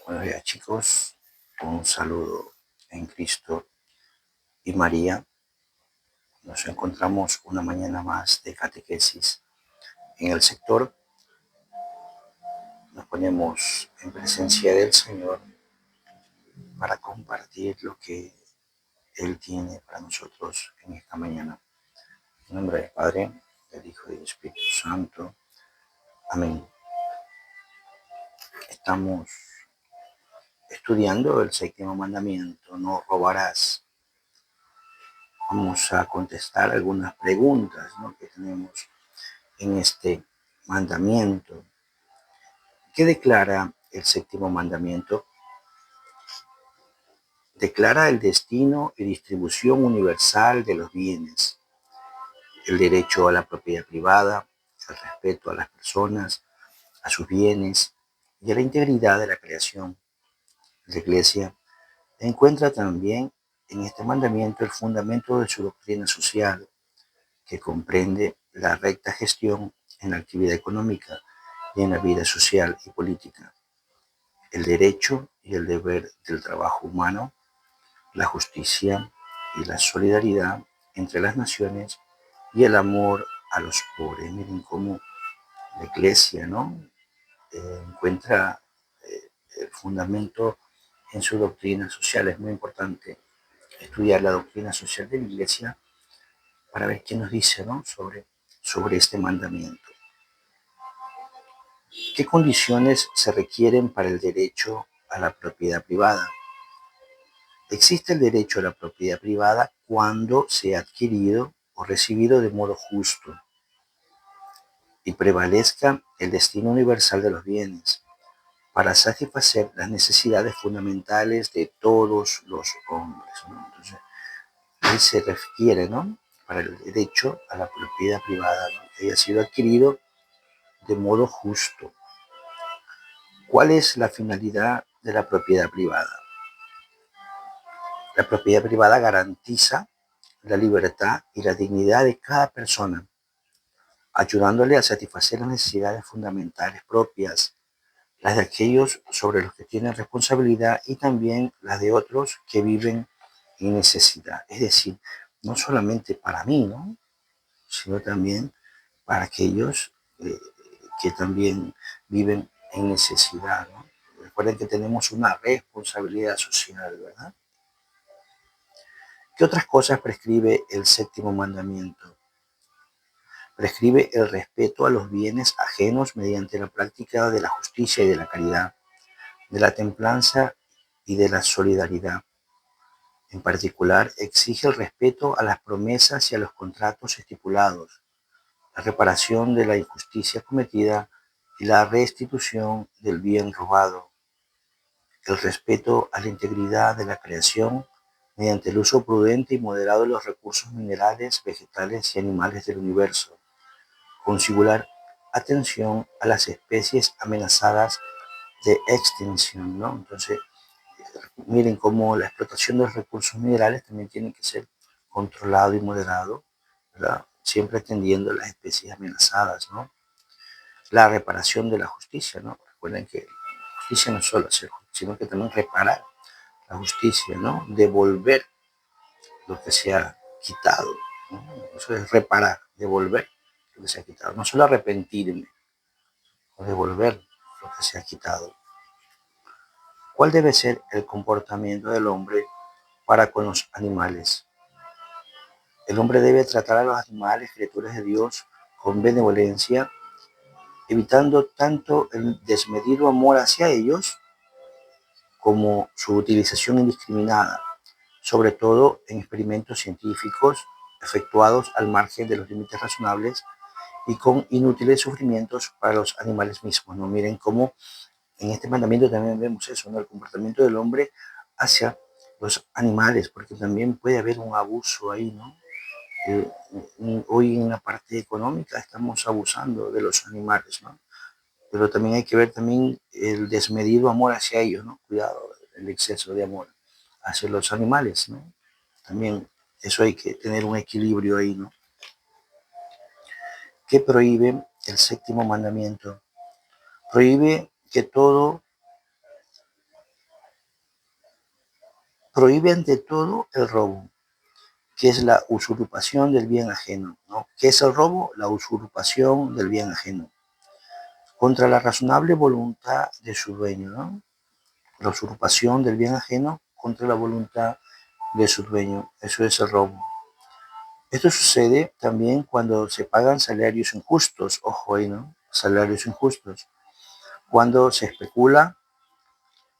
Buenos días, chicos. Un saludo en Cristo y María. Nos encontramos una mañana más de catequesis en el sector. Nos ponemos en presencia del Señor para compartir lo que Él tiene para nosotros en esta mañana. En nombre del Padre, del Hijo y del Espíritu Santo. Amén. Estamos estudiando el séptimo mandamiento: no robarás. Vamos a contestar algunas preguntas, ¿no?, que tenemos en este mandamiento. ¿Qué declara el séptimo mandamiento? Declara el destino y distribución universal de los bienes, el derecho a la propiedad privada, el respeto a las personas, a sus bienes y a la integridad de la creación. La Iglesia encuentra también en este mandamiento el fundamento de su doctrina social, que comprende la recta gestión en la actividad económica y en la vida social y política, el derecho y el deber del trabajo humano, la justicia y la solidaridad entre las naciones y el amor a los pobres. Miren cómo la Iglesia, ¿no?, encuentra el fundamento en su doctrina social. Es muy importante estudiar la doctrina social de la Iglesia para ver qué nos dice, ¿no?, sobre este mandamiento. ¿Qué condiciones se requieren para el derecho a la propiedad privada? Existe el derecho a la propiedad privada cuando sea adquirido o recibido de modo justo y prevalezca el destino universal de los bienes para satisfacer las necesidades fundamentales de todos los hombres, ¿no? Entonces, ahí se requiere, ¿no?, para el derecho a la propiedad privada, ¿no?, que haya sido adquirido de modo justo. ¿Cuál es la finalidad de la propiedad privada? La propiedad privada garantiza la libertad y la dignidad de cada persona, ayudándole a satisfacer las necesidades fundamentales propias, las de aquellos sobre los que tienen responsabilidad y también las de otros que viven en necesidad. Es decir, no solamente para mí, ¿no?, sino también para aquellos que también viven en necesidad, ¿no? Recuerden que tenemos una responsabilidad social, ¿verdad? ¿Qué otras cosas prescribe el séptimo mandamiento? Prescribe el respeto a los bienes ajenos mediante la práctica de la justicia y de la caridad, de la templanza y de la solidaridad. En particular, exige el respeto a las promesas y a los contratos estipulados, la reparación de la injusticia cometida y la restitución del bien robado, el respeto a la integridad de la creación mediante el uso prudente y moderado de los recursos minerales, vegetales y animales del universo, con singular atención a las especies amenazadas de extinción, ¿no? Entonces, miren cómo la explotación de los recursos minerales también tiene que ser controlado y moderado, ¿verdad?, siempre atendiendo a las especies amenazadas, ¿no? La reparación de la justicia, ¿no? Recuerden que la justicia no es solo hacer justicia, sino que también reparar la justicia, ¿no? Devolver lo que se ha quitado, ¿no? Eso es reparar, devolver lo que se ha quitado. No solo arrepentirme, o devolver lo que se ha quitado. ¿Cuál debe ser el comportamiento del hombre para con los animales? El hombre debe tratar a los animales, criaturas de Dios, con benevolencia, evitando tanto el desmedido amor hacia ellos como su utilización indiscriminada, sobre todo en experimentos científicos efectuados al margen de los límites razonables y con inútiles sufrimientos para los animales mismos, ¿no? Miren cómo en este mandamiento también vemos eso, ¿no?, el comportamiento del hombre hacia los animales, porque también puede haber un abuso ahí, ¿no? Hoy en la parte económica estamos abusando de los animales, ¿no? Pero también hay que ver también el desmedido amor hacia ellos, ¿no? Cuidado, el exceso de amor hacia los animales, ¿no? También eso hay que tener un equilibrio ahí, ¿no? ¿Qué prohíbe el séptimo mandamiento? Prohíbe que todo Prohíbe ante todo el robo, que es la usurpación del bien ajeno, ¿no? ¿Qué es el robo? La usurpación del bien ajeno, contra la razonable voluntad de su dueño, ¿no? La usurpación del bien ajeno contra la voluntad de su dueño, eso es el robo. Esto sucede también cuando se pagan salarios injustos, ojo ahí, ¿no? Salarios injustos, cuando se especula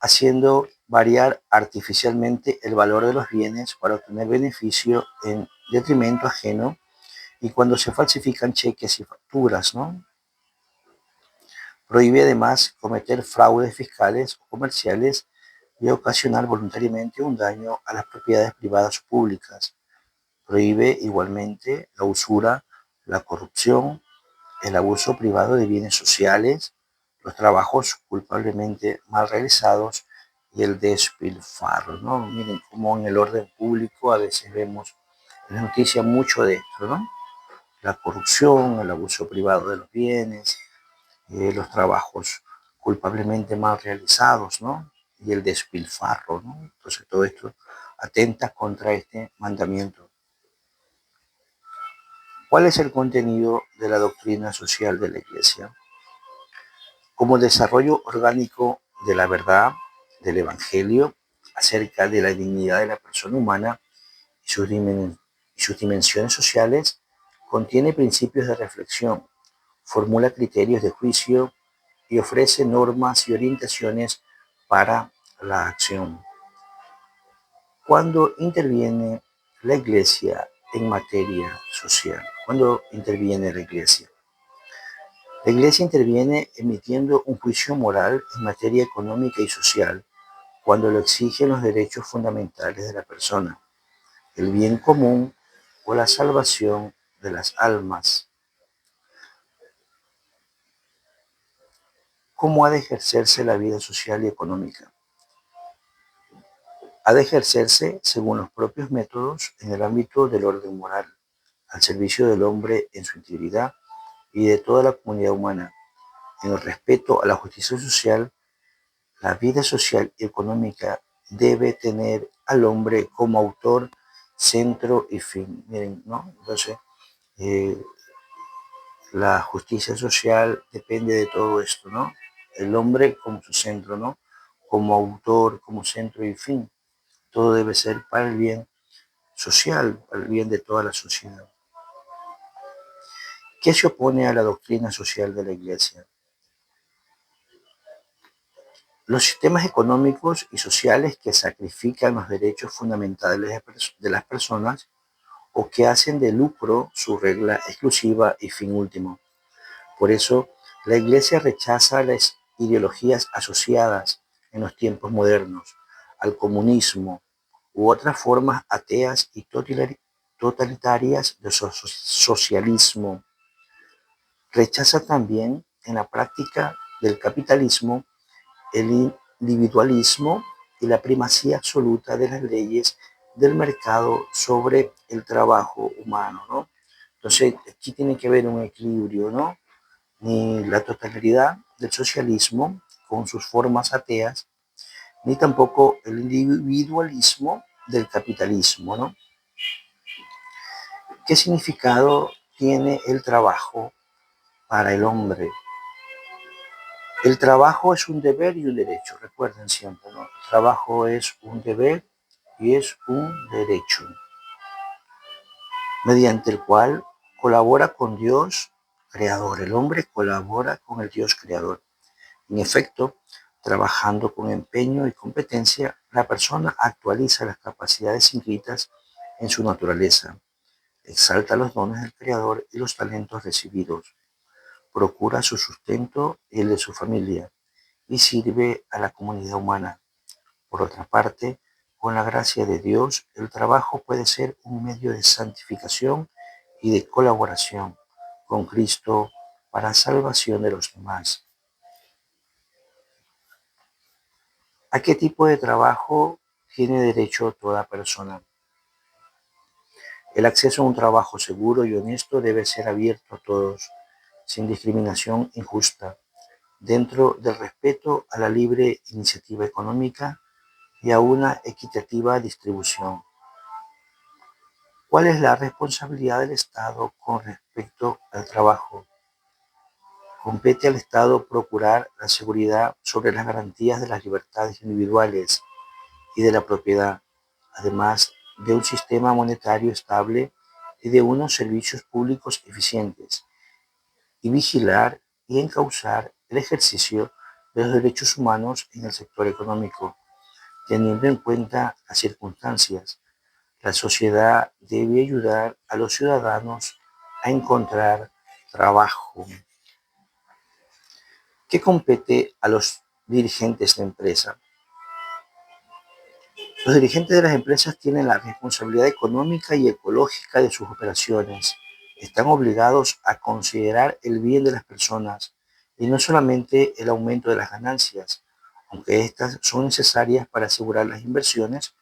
haciendo variar artificialmente el valor de los bienes para obtener beneficio en detrimento ajeno y cuando se falsifican cheques y facturas, ¿no? Prohíbe además cometer fraudes fiscales o comerciales y ocasionar voluntariamente un daño a las propiedades privadas o públicas. Prohíbe igualmente la usura, la corrupción, el abuso privado de bienes sociales, los trabajos culpablemente mal realizados y el despilfarro, ¿no? Miren cómo en el orden público a veces vemos en la noticia mucho de esto, ¿no? La corrupción, el abuso privado de los bienes, los trabajos culpablemente mal realizados, ¿no? Y el despilfarro, ¿no? Entonces todo esto atenta contra este mandamiento. ¿Cuál es el contenido de la doctrina social de la Iglesia? Como desarrollo orgánico de la verdad del Evangelio acerca de la dignidad de la persona humana y sus dimensiones sociales, contiene principios de reflexión, formula criterios de juicio y ofrece normas y orientaciones para la acción. ¿Cuándo interviene la Iglesia en materia social? ¿Cuándo interviene la Iglesia? La Iglesia interviene emitiendo un juicio moral en materia económica y social cuando lo exigen los derechos fundamentales de la persona, el bien común o la salvación de las almas. ¿Cómo ha de ejercerse la vida social y económica? Ha de ejercerse según los propios métodos en el ámbito del orden moral, al servicio del hombre en su integridad y de toda la comunidad humana, en el respeto a la justicia social. La vida social y económica debe tener al hombre como autor, centro y fin. Miren, ¿no? Entonces, eh, la justicia social depende de todo esto, ¿no? El hombre como su centro, ¿no? Como autor, como centro y fin. Todo debe ser para el bien social, para el bien de toda la sociedad. ¿Qué se opone a la doctrina social de la Iglesia? Los sistemas económicos y sociales que sacrifican los derechos fundamentales de las personas o que hacen de lucro su regla exclusiva y fin último. Por eso, la Iglesia rechaza las ideologías asociadas en los tiempos modernos al comunismo u otras formas ateas y totalitarias de socialismo. Rechaza también en la práctica del capitalismo el individualismo y la primacía absoluta de las leyes del mercado sobre el trabajo humano, ¿no? Entonces, aquí tiene que haber un equilibrio, ¿no? Ni la totalidad del socialismo con sus formas ateas, ni tampoco el individualismo del capitalismo, ¿no? ¿Qué significado tiene el trabajo para el hombre? El trabajo es un deber y un derecho, recuerden siempre, ¿no? El trabajo es un deber y es un derecho, mediante el cual colabora con Dios creador. El hombre colabora con el Dios creador. En efecto, trabajando con empeño y competencia, la persona actualiza las capacidades inscritas en su naturaleza, exalta los dones del creador y los talentos recibidos, procura su sustento y el de su familia, y sirve a la comunidad humana. Por otra parte, con la gracia de Dios, el trabajo puede ser un medio de santificación y de colaboración con Cristo para salvación de los demás. ¿A qué tipo de trabajo tiene derecho toda persona? El acceso a un trabajo seguro y honesto debe ser abierto a todos, sin discriminación injusta, dentro del respeto a la libre iniciativa económica y a una equitativa distribución. ¿Cuál es la responsabilidad del Estado con respecto al trabajo? Compete al Estado procurar la seguridad sobre las garantías de las libertades individuales y de la propiedad, además de un sistema monetario estable y de unos servicios públicos eficientes, y vigilar y encauzar el ejercicio de los derechos humanos en el sector económico, teniendo en cuenta las circunstancias. La sociedad debe ayudar a los ciudadanos a encontrar trabajo. ¿Qué compete a los dirigentes de empresa? Los dirigentes de las empresas tienen la responsabilidad económica y ecológica de sus operaciones. Están obligados a considerar el bien de las personas y no solamente el aumento de las ganancias, aunque estas son necesarias para asegurar las inversiones,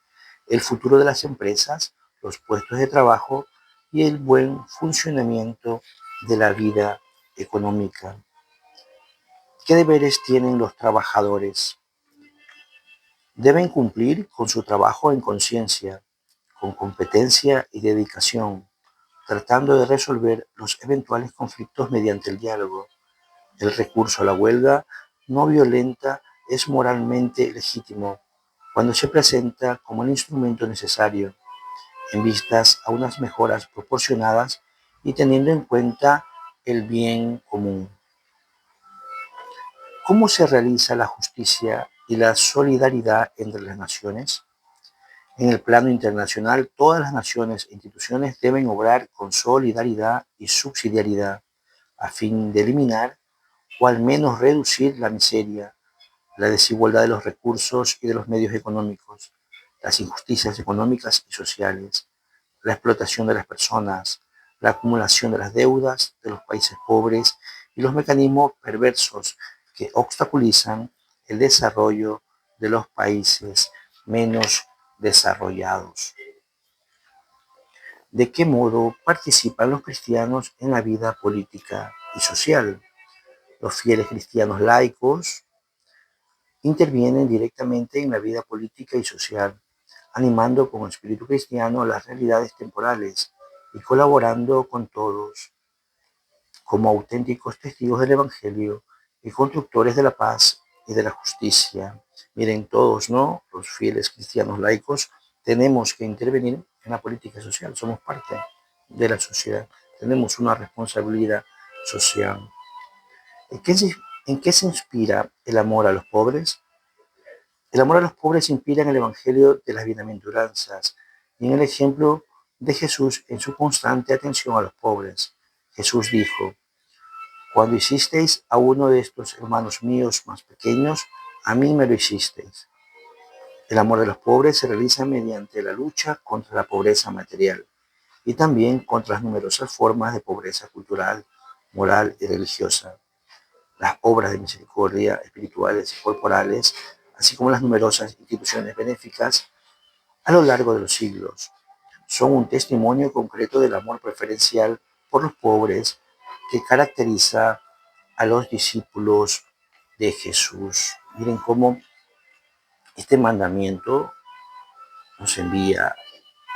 el futuro de las empresas, los puestos de trabajo y el buen funcionamiento de la vida económica. ¿Qué deberes tienen los trabajadores? Deben cumplir con su trabajo en conciencia, con competencia y dedicación, tratando de resolver los eventuales conflictos mediante el diálogo. El recurso a la huelga no violenta es moralmente legítimo cuando se presenta como el instrumento necesario en vistas a unas mejoras proporcionadas y teniendo en cuenta el bien común. ¿Cómo se realiza la justicia y la solidaridad entre las naciones? En el plano internacional, todas las naciones e instituciones deben obrar con solidaridad y subsidiariedad a fin de eliminar o al menos reducir la miseria, la desigualdad de los recursos y de los medios económicos, las injusticias económicas y sociales, la explotación de las personas, la acumulación de las deudas de los países pobres y los mecanismos perversos que obstaculizan el desarrollo de los países menos desarrollados. ¿De qué modo participan los cristianos en la vida política y social? Los fieles cristianos laicos intervienen directamente en la vida política y social, animando con espíritu cristiano las realidades temporales y colaborando con todos como auténticos testigos del Evangelio y constructores de la paz y de la justicia. Miren todos, ¿no? Los fieles cristianos laicos tenemos que intervenir en la política social, somos parte de la sociedad, tenemos una responsabilidad social. ¿En qué se inspira el amor a los pobres? El amor a los pobres se inspira en el Evangelio de las bienaventuranzas y en el ejemplo de Jesús en su constante atención a los pobres. Jesús dijo: cuando hicisteis a uno de estos hermanos míos más pequeños, a mí me lo hicisteis. El amor de los pobres se realiza mediante la lucha contra la pobreza material y también contra las numerosas formas de pobreza cultural, moral y religiosa. Las obras de misericordia espirituales y corporales, así como las numerosas instituciones benéficas a lo largo de los siglos, son un testimonio concreto del amor preferencial por los pobres que caracteriza a los discípulos de Jesús. Miren cómo este mandamiento nos envía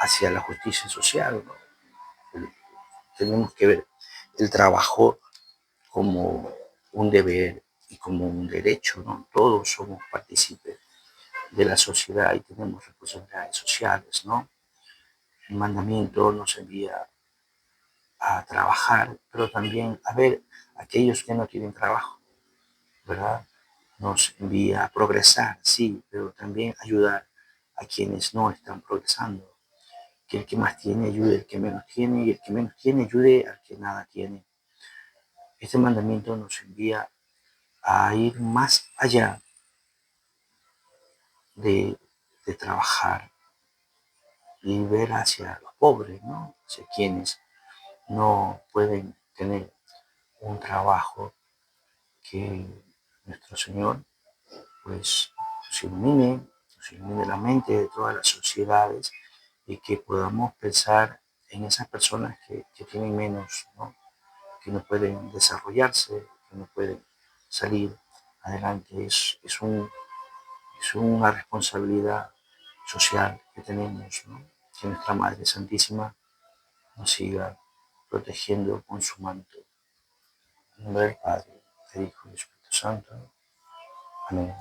hacia la justicia social, ¿no? Tenemos que ver el trabajo como un deber y como un derecho, ¿no? Todos somos partícipes de la sociedad y tenemos responsabilidades sociales, ¿no? El mandamiento nos envía a trabajar, pero también a ver a aquellos que no tienen trabajo, ¿verdad? Nos envía a progresar, sí, pero también ayudar a quienes no están progresando. Que el que más tiene ayude al que menos tiene y el que menos tiene ayude al que nada tiene. Este mandamiento nos envía a ir más allá de, de trabajar y ver hacia los pobres, ¿no? Hacia quienes no pueden tener un trabajo, que nuestro Señor pues nos ilumine la mente de todas las sociedades y que podamos pensar en esas personas que tienen menos, ¿no? Que no pueden desarrollarse, que no pueden salir adelante. Es una responsabilidad social que tenemos, ¿no? Que nuestra Madre Santísima nos siga protegiendo con su manto. En nombre del Padre, del Hijo y del Espíritu Santo. Amén.